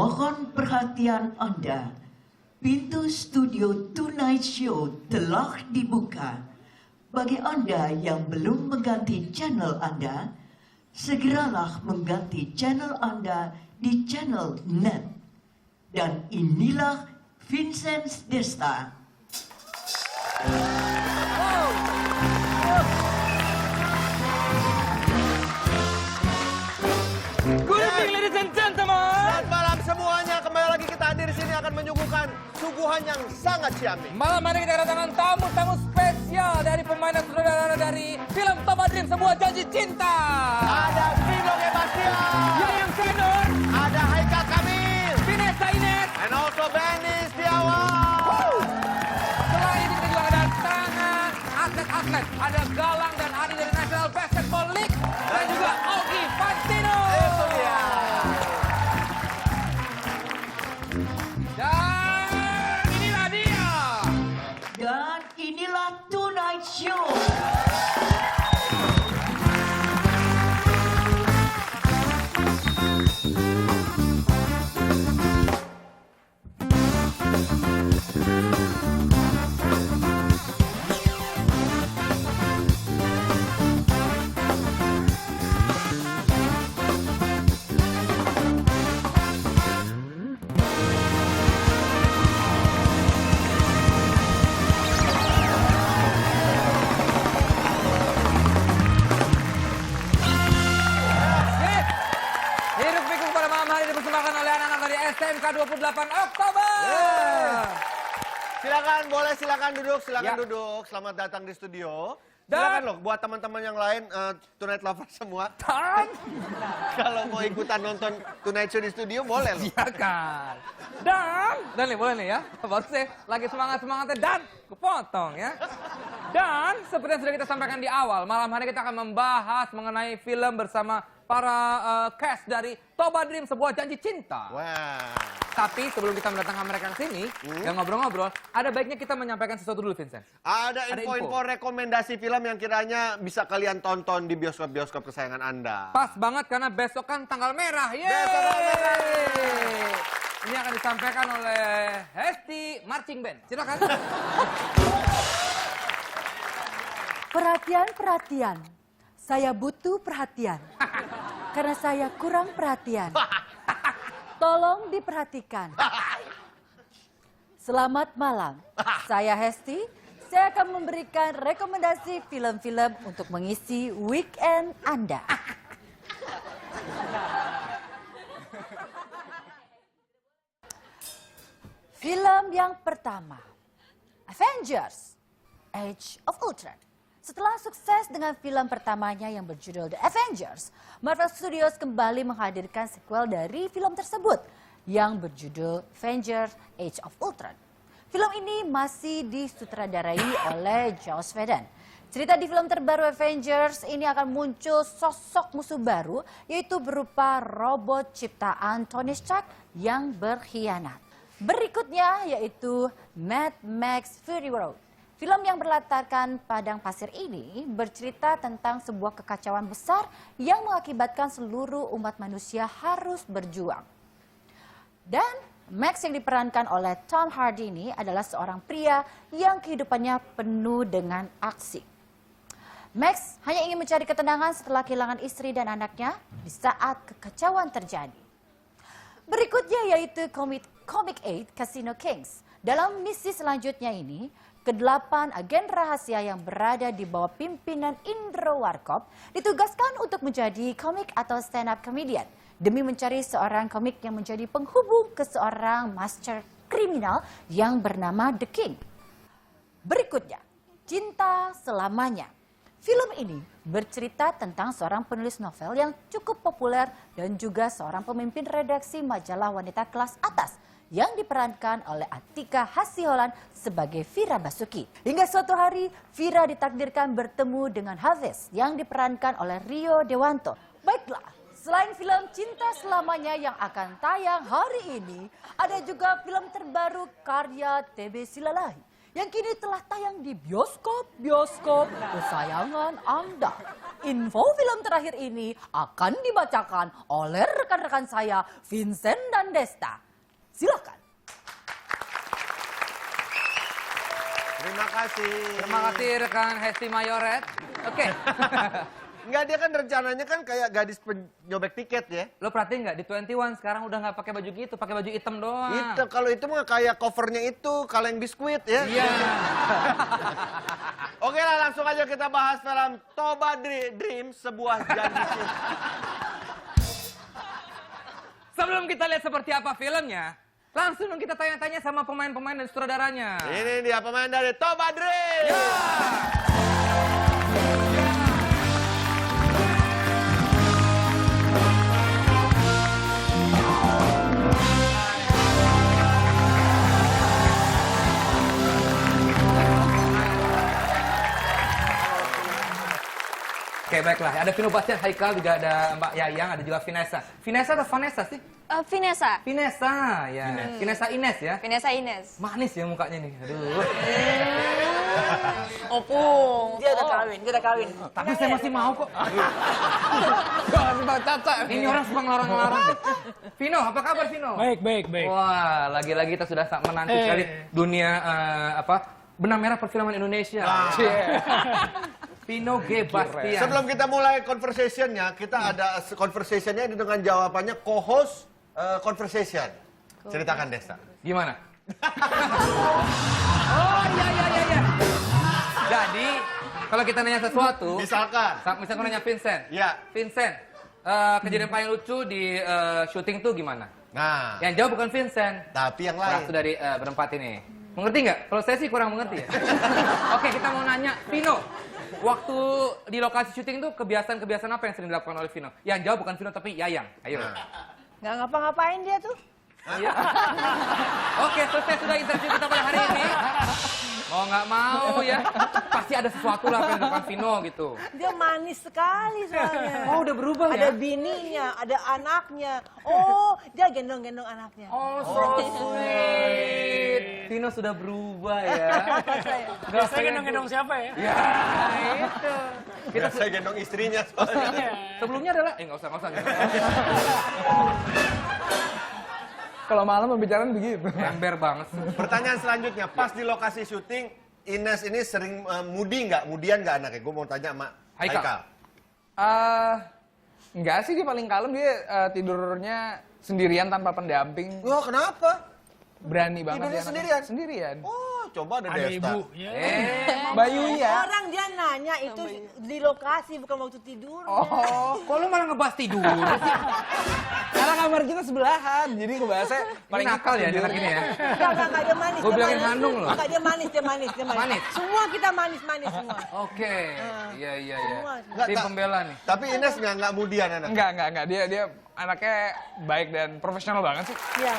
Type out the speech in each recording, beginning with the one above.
Mohon perhatian Anda. Pintu studio Tonight Show telah dibuka. Bagi Anda yang belum mengganti channel Anda, segeralah mengganti channel Anda di channel NET. Dan inilah Vincent Desta. Good evening, ladies and gentlemen. Selamat malam semuanya. Kembali lagi kita hadir di sini akan menyuguhkan suguhan yang sangat ciamik. Malam hari kita kedatangan tamu-tamu spesial dari pemain dan sutradara dari film Toba Dream, Sebuah Janji Cinta. Ada Vino Gebastian, Yang Senior, ada Haikal Kamil, Vanessa Ines, and also Benny Setiawan. selain itu juga ada tangan atlet-atlet, ada Galang dan Adi dari National Basketball League, dan juga Ogi Fantino. Itu dia. Dan inilah dia. Dan inilah Tonight Show. Sip. Hidup pikuk pada malam hari dipersembahkan oleh anak-anak dari SMK 28 Oktober. Silakan, boleh silakan duduk, silakan Ya. duduk. Selamat datang di studio. Dan- Silakan loh, buat teman-teman yang lain, Tonight Lover semua. Dan Kalau mau ikutan nonton Tonight Show di studio, boleh loh. iya kan. Dan nih boleh nih ya. Baru sih lagi semangatnya dan kepotong ya. Dan seperti yang sudah kita sampaikan di awal, malam hari kita akan membahas mengenai film bersama para cast dari Toba Dream, Sebuah Janji Cinta. Wah. Tapi sebelum kita mendatangkan mereka ke sini dan ngobrol-ngobrol, ada baiknya kita menyampaikan sesuatu dulu, Vincent. Ada Ada info-info rekomendasi film yang kiranya bisa kalian tonton di bioskop-bioskop kesayangan Anda. Pas banget karena besok kan tanggal merah. Yeay! Besok tanggal merah. Ini akan disampaikan oleh Hesti Marching Band. Silakan. Perhatian. Saya butuh perhatian. Karena saya kurang perhatian. Tolong diperhatikan. Selamat malam. Saya Hesti. Saya akan memberikan rekomendasi film-film untuk mengisi weekend Anda. Film yang pertama, Avengers: Age of Ultron. Setelah sukses dengan film pertamanya yang berjudul The Avengers, Marvel Studios kembali menghadirkan sequel dari film tersebut yang berjudul Avengers: Age of Ultron. Film ini masih disutradarai oleh Joss Whedon. Cerita di film terbaru Avengers ini akan muncul sosok musuh baru, yaitu berupa robot ciptaan Tony Stark yang berkhianat. Berikutnya yaitu Mad Max Fury Road. Film yang berlatarkan padang pasir ini bercerita tentang sebuah kekacauan besar yang mengakibatkan seluruh umat manusia harus berjuang. Dan Max yang diperankan oleh Tom Hardy ini adalah seorang pria yang kehidupannya penuh dengan aksi. Max hanya ingin mencari ketenangan setelah kehilangan istri dan anaknya di saat kekacauan terjadi. Berikutnya yaitu Comic 8 Casino Kings. Dalam misi selanjutnya ini, ke-8 agen rahasia yang berada di bawah pimpinan Indro Warkop ditugaskan untuk menjadi komik atau stand-up comedian demi mencari seorang komik yang menjadi penghubung ke seorang master kriminal yang bernama The King. Berikutnya, Cinta Selamanya. Film ini bercerita tentang seorang penulis novel yang cukup populer dan juga seorang pemimpin redaksi majalah wanita kelas atas yang diperankan oleh Atika Hasiholan sebagai Vira Basuki. Hingga suatu hari, Vira ditakdirkan bertemu dengan Hafiz yang diperankan oleh Rio Dewanto. Baiklah, selain film Cinta Selamanya yang akan tayang hari ini, ada juga film terbaru karya TB Silalahi yang kini telah tayang di bioskop-bioskop kesayangan Anda. Info film terakhir ini akan dibacakan oleh rekan-rekan saya, Vincent dan Desta. Silakan. Terima kasih. Terima kasih rekan Hesti Mayoret. Oke. Enggak, dia kan rencananya kan kayak gadis penyobek tiket ya. Lo perhatiin nggak di 21 sekarang udah nggak pakai baju gitu, pakai baju hitam doang. Itu kalau itu mah kayak covernya itu kaleng biskuit ya. Iya. Oke lah, langsung aja kita bahas film Toba Dream, sebuah janji cinta. Sebelum kita lihat seperti apa filmnya, langsung dong kita tanya-tanya sama pemain-pemain dan sutradaranya. Ini dia pemain dari Toba Dream. Ya. Oke, baiklah. Ada Vino Bastian, Haikal, juga ada Mbak Yayang, ada juga Vinessa. Vinessa atau Vanessa sih? Vanessa. Vinessa, ya. Vinessa Ines ya. Vanessa Ines. Manis ya mukanya nih. Aduh. Opung. Dia udah kawin. Tapi saya masih mau kok. Jangan Bang Caca. Ini orang suka ngelarang-ngelarang. Vino, apa kabar Vino? Baik. Wah, lagi-lagi kita sudah menanti sekali dunia benang merah perfilman Indonesia. Vino G. Bastian. Sebelum kita mulai conversation-nya, kita ada conversation-nya dengan jawabannya co-host conversation. Ceritakan Desta. Gimana? Oh iya. Jadi kalau kita nanya sesuatu, misalkan nanya Vincent. Ya. Vincent, kejadian paling lucu di syuting tuh gimana? Nah, Yang jawab bukan Vincent, tapi yang lain. satu dari berempat ini. Mengerti nggak? Kalau saya sih kurang mengerti ya. Oke, kita mau nanya, Vino. Waktu di lokasi syuting tuh kebiasaan-kebiasaan apa yang sering dilakukan oleh Vino? Yang jawab bukan Vino tapi Yayang. Ayo. Nggak ngapa-ngapain dia tuh. Iya. Oke, selesai sudah interview kita pada hari ini. Mau nggak mau ya, pasti ada sesuatu lah yang dilakukan Vino gitu. Dia manis sekali soalnya. Oh, udah berubah Ada ya? bininya, ada anaknya. Oh, dia gendong-gendong anaknya. Oh, so sweet. Vino sudah berubah ya. Biasanya gendong-gendong siapa ya? Ya, itu. Kita saya gendong istrinya soalnya. Sebelumnya adalah, nggak usah. Kalau malam pembicaraan begitu. Ember banget. Pertanyaan selanjutnya, pas di lokasi syuting, Ines ini sering mudi nggak? Mudian nggak anaknya? Gue mau tanya sama Haikal. Enggak sih, dia paling kalem, dia tidurnya sendirian tanpa pendamping. Wah, kenapa? Berani banget. Tidurnya dia sendirian? Sendirian. Oh, coba ada Ada Desta. ibunya. Eh, Bayunya. Orang dia nanya itu di lokasi bukan waktu tidur. Oh, kok lu malah ngebahas tidur sih? karena kamar kita sebelahan, jadi ngebahasnya Paling nakal ya denger gini ya. Enggak, dia manis. Gua dia bilangin manis. Hanung loh. Enggak, dia manis. Manis? Semua kita manis semua. Oke. Iya. Nggak, Tim pembela nih. Tapi Ines nggak mudian anak. Enggak. Dia anaknya baik dan profesional banget sih. Iya.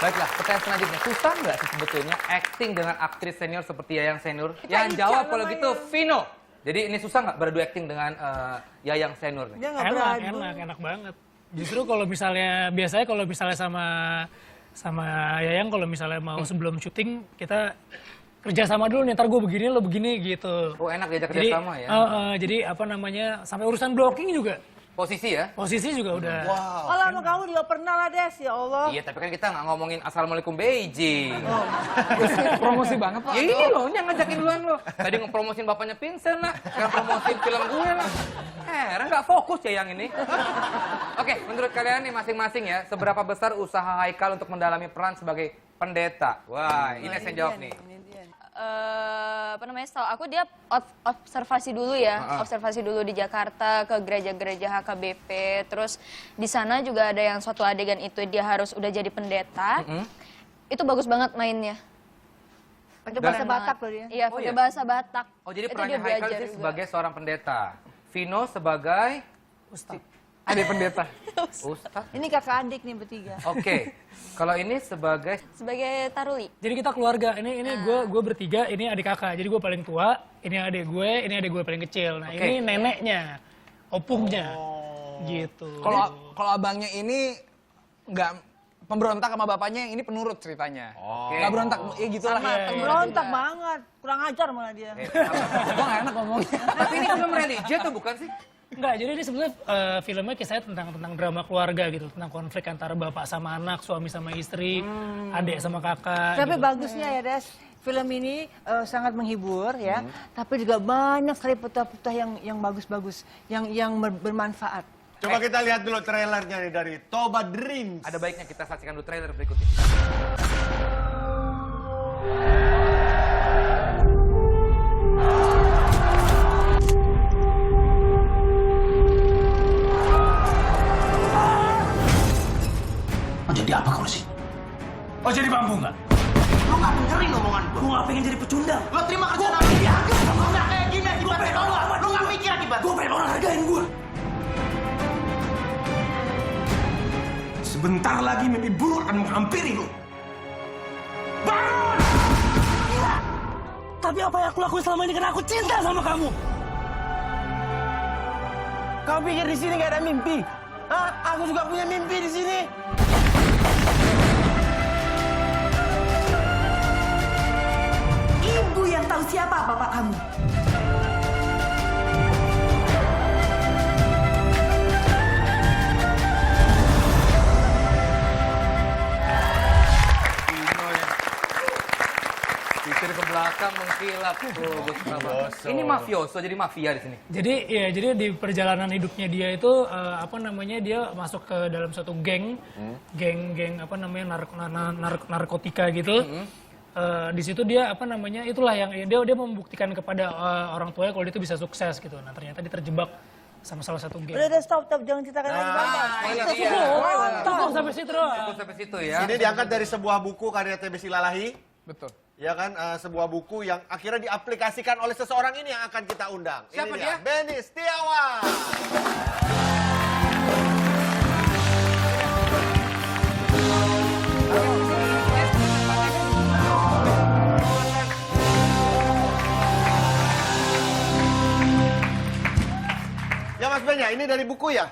Baiklah, pertanyaan selanjutnya. Susah nggak sih sebetulnya acting dengan aktris senior seperti Yayang senior? Yang Ica jawab kalau namanya. gitu, Vino. Jadi ini susah nggak beradu acting dengan Yayang senior nih? Dia nggak beradu. Enak banget. Justru biasanya kalau misalnya sama Yayang kalau misalnya mau sebelum syuting kita kerja sama dulu nih, ntar gue begini lo begini gitu. Oh, enak diajak Jadi, kerja sama ya. jadi sampai urusan blocking juga, Posisi ya? posisi juga udah. Wow. Kalau sama kamu juga pernah lah Des, ya Allah. Iya, tapi kan kita nggak ngomongin Assalamualaikum Beijing. Promosi banget, Pak. Ya ini loh, yang ngajakin duluan lo. Tadi ngepromosin bapaknya Vincent lah, yang promosin film gue lah. Heran nggak fokus ya yang ini. Oke, menurut kalian nih masing-masing ya, seberapa besar usaha Haikal untuk mendalami peran sebagai pendeta? Wah, Ines yang jawab nih. Setahu aku dia observasi dulu ya, observasi dulu di Jakarta ke gereja-gereja HKBP, terus di sana juga ada yang suatu adegan itu dia harus udah jadi pendeta, itu bagus banget mainnya. Pakai bahasa Batak loh dia. Iya, pakai bahasa Batak. Oh, jadi Itu perannya dia Haikal belajar itu juga. sebagai seorang pendeta. Vino sebagai Ada pendeta. ustaz. Ini kakak adik nih bertiga. Oke. Kalau ini sebagai Sebagai taruli. Jadi kita keluarga, ini gue bertiga, ini adik kakak, jadi gue paling tua, ini adik gue paling kecil. Nah Oke. ini neneknya, opungnya, gitu. Kalau abangnya ini nggak pemberontak sama bapaknya, yang ini penurut ceritanya. Oh. Nggak berontak, ya gitu lah. Berontak banget, kurang ajar malah dia. Gue nggak enak ngomongnya. Tapi ini film religi tuh bukan sih? Enggak, jadi ini sebenarnya filmnya kisahnya tentang drama keluarga gitu, tentang konflik antara bapak sama anak, suami sama istri, adik sama kakak. Tapi gitu. bagusnya ya Des, film ini sangat menghibur ya, tapi juga banyak sekali petuah-petuah yang bagus-bagus, yang bermanfaat. Coba kita lihat dulu trailernya nih dari Toba Dreams. Ada baiknya kita saksikan dulu trailer berikutnya. Mau jadi apa kau sih? Mau jadi bambu nggak? Lo nggak dengerin omongan gue? Gue nggak pengen jadi pecundang. Lo terima kerjaan apa? Gue nggak kayak gini akibatnya. Lo nggak mikir akibat. Gue pengen orang hargain gue. Sebentar lagi mimpi buruk akan menghampiri lo. Bangun! Gila! Tapi apa yang aku lakuin selama ini karena aku cinta sama kamu. Kau pikir di sini nggak ada mimpi? Hah? Aku juga punya mimpi di sini. Ibu yang tahu siapa bapak kamu. Pikir ke belakang mengkilap. Ini mafioso, jadi mafia di sini. Jadi di perjalanan hidupnya dia itu dia masuk ke dalam suatu geng narkotika gitu. Di situ dia itulah yang dia membuktikan kepada orang tuanya kalau dia itu bisa sukses gitu. Nah ternyata dia terjebak sama salah satu geng. Udah stop, jangan ceritakan lagi Bapak. Cukup sampai situ doang. Cukup sampai situ ya. Ini diangkat dari sebuah buku karya TB Silalahi. Betul. Ya kan, sebuah buku yang akhirnya diaplikasikan oleh seseorang ini yang akan kita undang. Siapa Ini dia? Benny Setiawan. Ya Mas Ben ya, ini dari buku ya?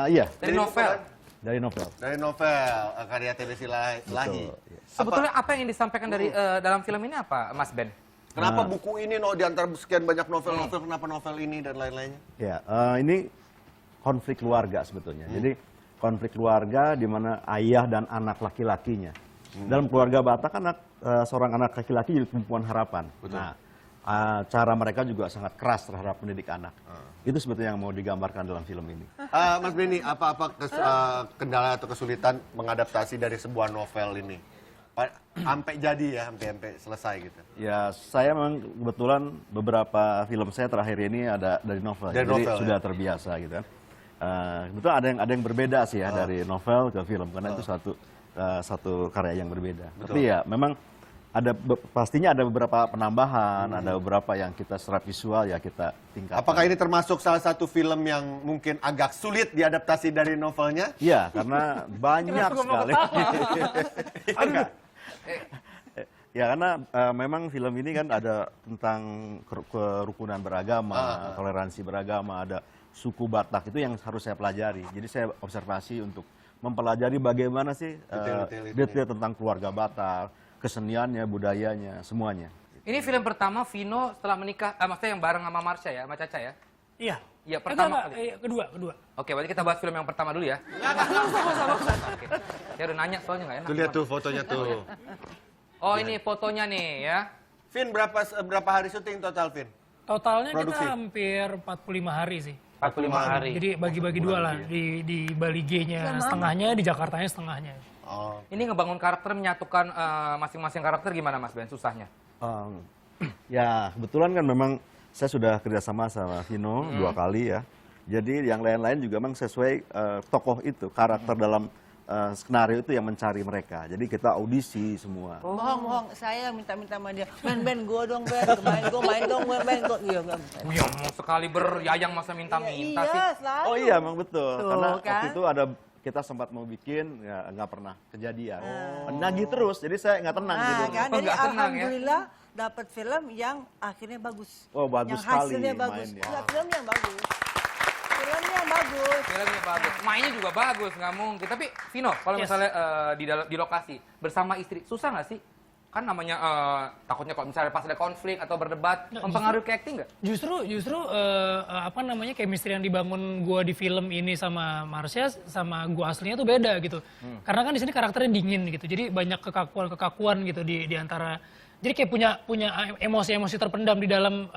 Iya, Dari novel. dari novel. Dari novel karya TB Silalahi. Betul, iya. Sebetulnya apa yang disampaikan dari dalam film ini apa, Mas Ben? Kenapa buku ini di antara sekian banyak novel-novel, kenapa novel ini dan lain-lainnya? Ya, ini konflik keluarga sebetulnya. Jadi konflik keluarga di mana ayah dan anak laki-lakinya. Dalam keluarga Batak kan seorang anak laki-laki jadi tumpuan harapan. Betul. Nah, cara mereka juga sangat keras terhadap mendidik anak. Itu sebetulnya yang mau digambarkan dalam film ini. Mas Benny, apa kendala atau kesulitan mengadaptasi dari sebuah novel ini? Sampai jadi ya, sampai selesai gitu. Ya, saya memang kebetulan beberapa film saya terakhir ini ada dari novel. Dari jadi novel, sudah ya? terbiasa gitu kan. Kebetulan ada yang berbeda sih ya dari novel ke film karena itu satu karya yang berbeda. Betul. Tapi ya memang pastinya ada beberapa penambahan, ada beberapa yang kita secara visual ya kita tingkatkan. Apakah ini termasuk salah satu film yang mungkin agak sulit diadaptasi dari novelnya? Iya, karena banyak sekali. Enggak. Ya karena memang film ini kan ada tentang kerukunan beragama, toleransi beragama, ada suku Batak itu yang harus saya pelajari. Jadi saya observasi untuk mempelajari bagaimana sih detail tentang keluarga Batak, keseniannya, budayanya, semuanya. Ini film pertama Vino setelah menikah, maksudnya yang bareng sama Marsha ya, sama Caca ya? Iya. Iya, pertama kali. Kedua. Oke, berarti kita bahas film yang pertama dulu ya. Oke. Saya udah nanya soalnya nggak enak. Tuh lihat tuh fotonya tuh. Oh, ini fotonya nih ya. Vin, berapa hari syuting total, Vin? Totalnya Produksi. kita hampir 45 hari sih. 45 hari. Jadi bagi-bagi dua lah. Di Bali G-nya setengahnya, di Jakartanya setengahnya. Oh. Ini ngebangun karakter, menyatukan masing-masing karakter gimana Mas Ben? Susahnya? Ya kebetulan kan memang saya sudah kerjasama sama Vino 2 kali ya. Jadi yang lain-lain juga memang sesuai tokoh itu, karakter dalam skenario itu yang mencari mereka. Jadi kita audisi semua. Bohong, saya minta-minta sama dia. Ben, gue dong, Ben. Main dong, Ben. Iya, Iya, mau sekali Yayang masa minta-minta sih. Iya, selalu. Oh iya, memang betul. Tuh, Karena kan? waktu itu kita sempat mau bikin, ya nggak pernah kejadian. Nagih terus, jadi saya nggak tenang Nah, gitu. kan? Jadi Nggak tenang, ya? alhamdulillah dapat film yang akhirnya bagus. Oh, bagus yang sekali hasilnya bagus. mainnya. Iya, film yang bagus. Filmnya yang bagus. Filmnya bagus, mainnya juga bagus, nggak mungkin. Tapi Vino, kalau Yes. misalnya di lokasi bersama istri, susah nggak sih? Kan namanya takutnya kalau misalnya pas ada konflik atau berdebat, Nggak, mempengaruhi ke acting nggak? Justru apa namanya chemistry yang dibangun gua di film ini sama Marsha sama gua aslinya tuh beda gitu. Karena kan di sini karakternya dingin gitu. Jadi banyak kekakuan gitu di antara, jadi kayak punya emosi-emosi terpendam di dalam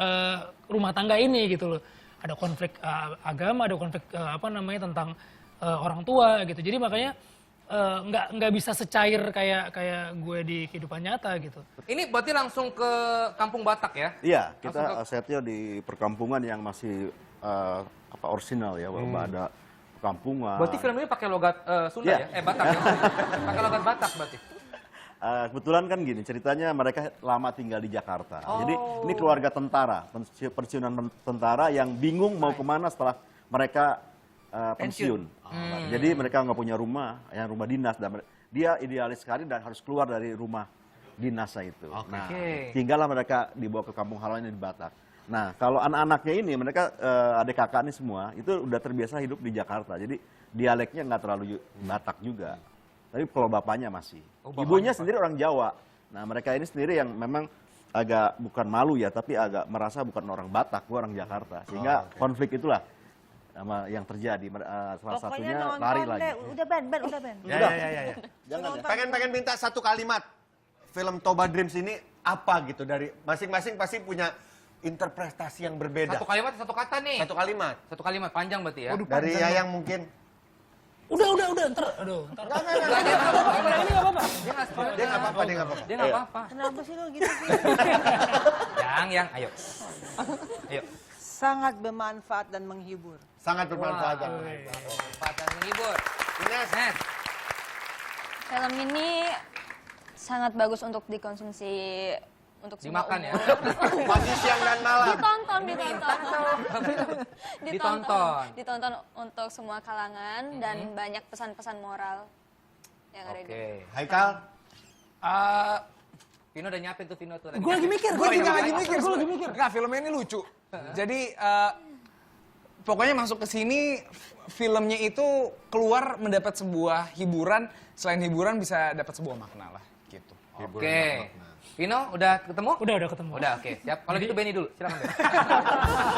rumah tangga ini gitu loh. Ada konflik agama, ada konflik apa namanya tentang orang tua gitu. Jadi makanya nggak bisa secair kayak gue di kehidupan nyata gitu. Ini berarti langsung ke Kampung Batak ya? Iya, Langsung kita setnya di perkampungan yang masih orisinal ya, ada perkampungan. Berarti film ini pakai logat Sunda Iya. ya? Batak ya? Pakai logat Batak berarti? Kebetulan kan gini, ceritanya mereka lama tinggal di Jakarta. Jadi ini keluarga tentara, pensiunan tentara yang bingung mau kemana setelah mereka pensiun. Jadi mereka nggak punya rumah, yang rumah dinas. Dan dia idealis sekali dan harus keluar dari rumah dinasnya itu. Nah, tinggallah mereka dibawa ke kampung halamannya di Batak. Nah, kalau anak-anaknya ini, mereka adik kakak ini semua, itu udah terbiasa hidup di Jakarta. Jadi dialeknya nggak terlalu Batak juga. Tapi kalau bapaknya masih. Ibunya sendiri orang Jawa. Nah, mereka ini sendiri yang memang agak bukan malu ya, tapi agak merasa bukan orang Batak, gua orang Jakarta. Sehingga konflik itulah sama yang terjadi. Salah satunya lari lagi. Udah Ben, udah Ben. Ya. Jangan ya. Pengen minta satu kalimat. Film Toba Dreams ini apa gitu, dari masing-masing pasti punya interpretasi yang berbeda. Satu kalimat, satu kata nih. Satu kalimat. Satu kalimat, panjang berarti ya? Dari Yayang mungkin. Udah, ntar. Ini nggak apa-apa. Dia nggak spoiler. Dia nggak apa-apa, dia nggak apa-apa. Dia nggak apa-apa. Kenapa sih lo gitu sih? Yang, ayo. Ayo. Sangat bermanfaat dan menghibur. Sangat bermanfaat. Manfaat dan menghibur. Ines. Film ini sangat bagus untuk dikonsumsi untuk semua Dimakan ya? umur. Pagi, siang, dan malam. Ditonton untuk semua kalangan dan banyak pesan-pesan moral yang ada di Oke. Haikal. Vino udah nyiapin tuh Vino tuh. Gue lagi mikir. Enggak, filmnya ini lucu. Jadi pokoknya masuk ke sini filmnya itu keluar mendapat sebuah hiburan, selain hiburan bisa dapat sebuah makna lah gitu. Oke. Vino udah ketemu? Udah ketemu. Udah, oke. Siap. Kalau gitu Benny dulu, silakan Ben.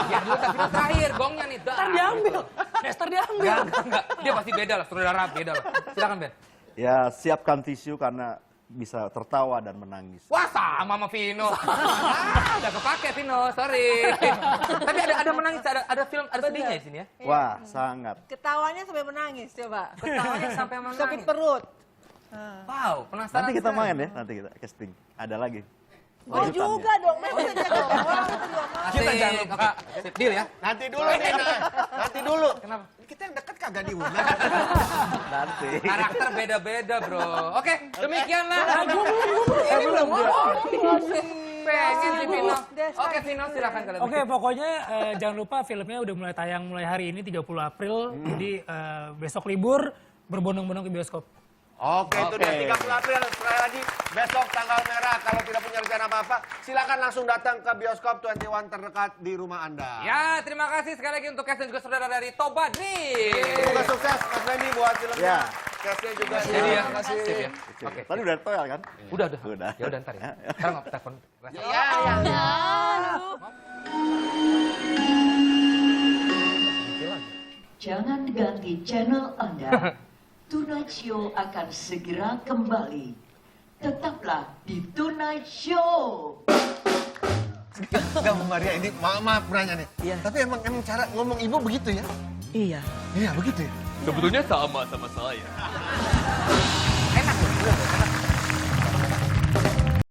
Ya dulu tapi Vino terakhir, gongnya nih. Ntar diambil. Ntar diambil. Enggak. Dia pasti beda lah, saudara beda lah. Silakan Ben. Ya, siapkan tisu karena bisa tertawa dan menangis. Wah, sama sama Vino. Udah kepake Vino, sorry. Tapi ada menangis, ada film, ada sedihnya di sini ya. Wah, sangat. Ketawanya sampai menangis, coba. Ketawanya sampai menangis. Sakit perut. Wow, penasaran. Nanti kita sekali. main ya, nanti kita casting. Ada lagi. Oh juga dong, masa jago orang itu juga mau. Kita jangan lupa. Sip, deal ya. Nanti dulu nih. Nanti dulu. Kenapa? Kita yang deket kagak diundang. Nanti. Karakter beda-beda, bro. Oke, demikianlah. Ini belum ngomong. Pengen sih Vino. Oke, Vino silakan kalau Oke, pokoknya jangan lupa filmnya udah mulai tayang mulai hari ini 30 April. Jadi besok libur berbondong-bondong ke bioskop. Oke, itu dia 30 April. Sekali lagi, besok tanggal merah. Kalau tidak punya rencana apa-apa, silakan langsung datang ke bioskop 21 terdekat di rumah Anda. Ya, terima kasih sekali lagi untuk cast dan juga saudara dari Toba Dreams. Semoga sukses Mas Benny buat filmnya. Ya. Castnya juga. Jadi ya, Terima kasih. sip ya. Oke. Tadi udah toel kan? Udah. Udah. Ya udah ntar ya. Sekarang nggak telepon. Jangan ganti channel Anda. Tonight Show akan segera kembali. Tetaplah di Tonight Show. Enggak, Bu Maria, ini maaf nanya nih. Iya. Tapi emang cara ngomong ibu begitu ya? Iya. Iya, begitu ya? Sebetulnya sama saya.